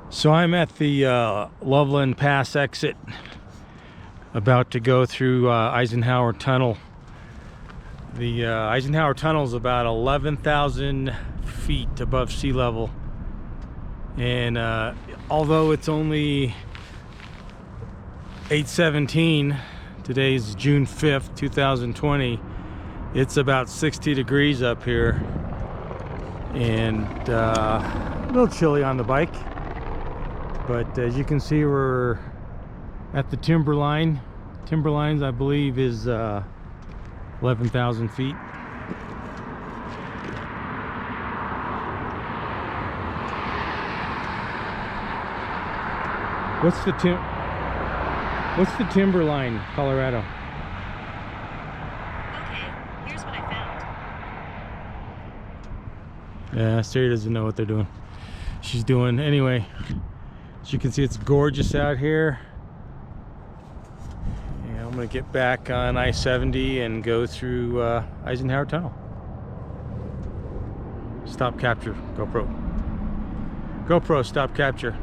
So I'm at the Loveland Pass exit, about to go through Eisenhower Tunnel. The Eisenhower Tunnel is about 11,000 feet above sea level, and although it's only 8:17, today's June 5th, 2020, it's about 60 degrees up here, and a little chilly on the bike. But as you can see, we're at the timberline. Timberlines, I believe, is 11,000 feet. What's the timberline, Colorado? Okay, here's what I found. Yeah, Sari doesn't know what they're doing. She's doing anyway. As you can see, it's gorgeous out here. And I'm gonna get back on I-70 and go through Eisenhower Tunnel. Stop capture, GoPro. GoPro, stop capture.